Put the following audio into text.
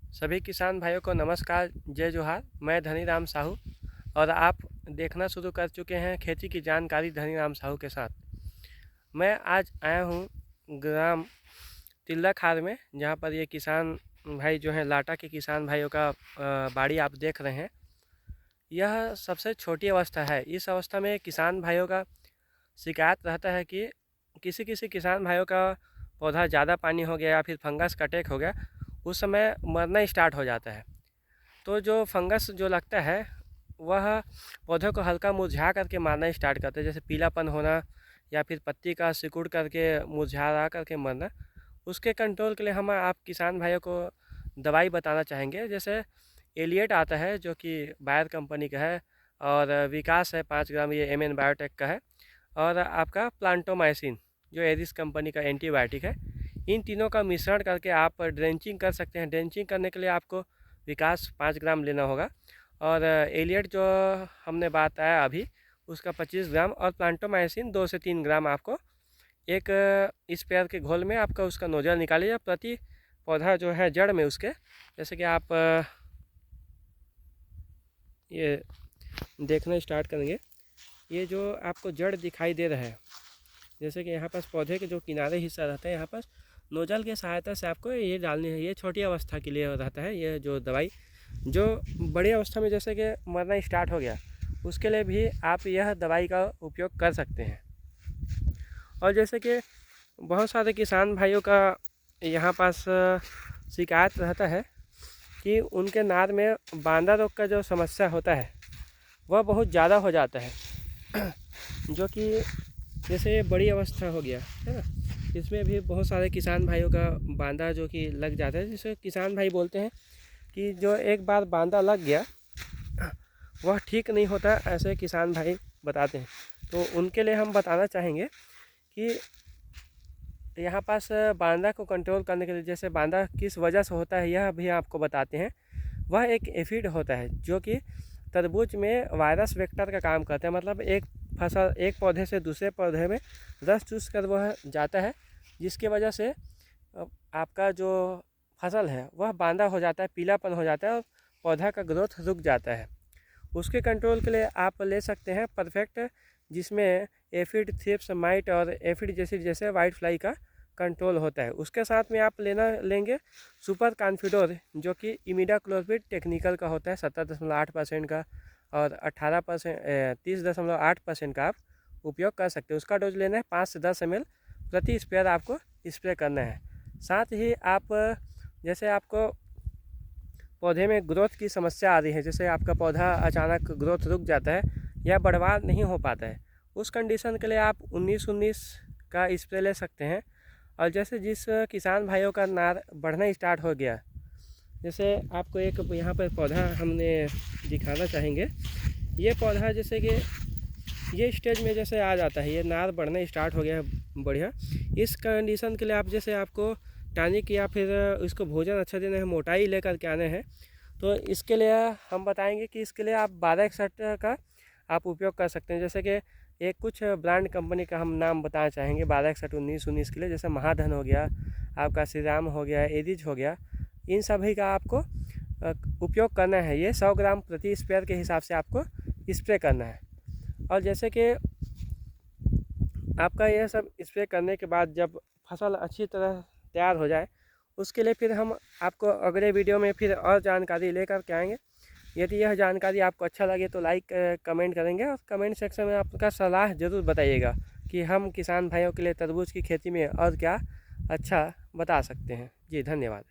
सभी किसान भाइयों को नमस्कार, जय जोहार। मैं धनीराम साहू और आप देखना शुरू कर चुके हैं खेती की जानकारी धनीराम साहू के साथ। मैं आज आया हूँ ग्राम तिल्ला खार में, जहाँ पर ये किसान भाई जो हैं लाटा के किसान भाइयों का बाड़ी आप देख रहे हैं। यह सबसे छोटी अवस्था है। इस अवस्था में किसान भाइयों का शिकायत रहता है कि किसी किसी किसान भाइयों का पौधा ज़्यादा पानी हो गया या फिर फंगस का अटैक हो गया, उस समय मरना स्टार्ट हो जाता है। तो जो फंगस जो लगता है वह पौधे को हल्का मुरझा करके मारना स्टार्ट करता है, जैसे पीलापन होना या फिर पत्ती का सिकुड़ करके मुरझा करके मरना। उसके कंट्रोल के लिए हम आप किसान भाइयों को दवाई बताना चाहेंगे। जैसे एलिएट आता है जो कि बायर कंपनी का है, और विकास है 5 ग्राम, ये एमएन बायोटेक का है, और आपका प्लांटोमाइसिन जो एरिस कंपनी का एंटीबायोटिक है। इन तीनों का मिश्रण करके आप ड्रेंचिंग कर सकते हैं। ड्रेंचिंग करने के लिए आपको विकास 5 ग्राम लेना होगा, और एलियट जो हमने बताया अभी उसका 25 ग्राम, और प्लांटोमाइसिन 2 से 3 ग्राम आपको एक स्पेयर के घोल में आपका उसका नोजल निकालिए प्रति पौधा जो है जड़ में उसके। जैसे कि आप ये देखना स्टार्ट करेंगे, ये जो आपको जड़ दिखाई दे रहा है, जैसे कि यहाँ पास पौधे के जो किनारे हिस्सा रहता है, यहाँ पास नोजल की सहायता से आपको ये डालनी है। ये छोटी अवस्था के लिए रहता है ये जो दवाई। जो बड़ी अवस्था में जैसे कि मरना स्टार्ट हो गया, उसके लिए भी आप यह दवाई का उपयोग कर सकते हैं। और जैसे कि बहुत सारे किसान भाइयों का यहाँ पास शिकायत रहता है कि उनके नार में बांदा रोग का जो समस्या होता है वह बहुत ज़्यादा हो जाता है, जो कि जैसे ये बड़ी अवस्था हो गया है ना, इसमें भी बहुत सारे किसान भाइयों का बांदा जो कि लग जाता है। जिसे किसान भाई बोलते हैं कि जो एक बार बांदा लग गया वह ठीक नहीं होता, ऐसे किसान भाई बताते हैं। तो उनके लिए हम बताना चाहेंगे कि यहाँ पास बांदा को कंट्रोल करने के लिए, जैसे बांदा किस वजह से होता है यह भी आपको बताते हैं। वह एक एफिड होता है जो कि तरबूज में वायरस वेक्टर का काम करता है। मतलब एक फसल एक पौधे से दूसरे पौधे में रस चूस कर वह जाता है, जिसकी वजह से आपका जो फसल है वह बांदा हो जाता है, पीलापन हो जाता है और पौधा का ग्रोथ रुक जाता है। उसके कंट्रोल के लिए आप ले सकते हैं परफेक्ट, जिसमें एफिड, थ्रिप्स, माइट और एफिड जैसे वाइट फ्लाई का कंट्रोल होता है। उसके साथ में आप लेंगे सुपर कॉन्फिडोर, जो कि इमिडाक्लोप्रिड टेक्निकल का होता है 17.8% का, और 30.8% का आप उपयोग कर सकते हैं। उसका डोज लेना है 5 से 10 ml प्रति स्प्रेयर आपको स्प्रे करना है। साथ ही आप जैसे आपको पौधे में ग्रोथ की समस्या आ रही है, जैसे आपका पौधा अचानक ग्रोथ रुक जाता है या बढ़वार नहीं हो पाता है, उस कंडीशन के लिए आप 19-19 का स्प्रे ले सकते हैं। और जैसे जिस किसान भाइयों का नार बढ़ना स्टार्ट हो गया, जैसे आपको एक यहाँ पर पौधा हमने दिखाना चाहेंगे। ये पौधा जैसे कि ये स्टेज में जैसे आ जाता है, ये नार बढ़ना स्टार्ट हो गया है बढ़िया। इस कंडीशन के लिए आप जैसे आपको टॉनिक या फिर इसको भोजन अच्छा देना है, मोटाई लेकर के आने हैं। तो इसके लिए हम बताएंगे कि इसके लिए आप 1261 का आप उपयोग कर सकते हैं। जैसे कि एक कुछ ब्रांड कंपनी का हम नाम बताना चाहेंगे 1261 19-19 के लिए, जैसे महाधन हो गया, आपका श्री राम हो गया, एरिज हो गया। इन सभी का आपको उपयोग करना है। ये 100 ग्राम प्रति स्प्रेयर के हिसाब से आपको स्प्रे करना है। और जैसे कि आपका यह सब स्प्रे करने के बाद जब फसल अच्छी तरह तैयार हो जाए, उसके लिए फिर हम आपको अगले वीडियो में फिर और जानकारी लेकर के आएंगे। यदि यह जानकारी आपको अच्छा लगे तो लाइक कमेंट करेंगे, और कमेंट सेक्शन में आपका सलाह ज़रूर बताइएगा कि हम किसान भाइयों के लिए तरबूज की खेती में और क्या अच्छा बता सकते हैं। जी धन्यवाद।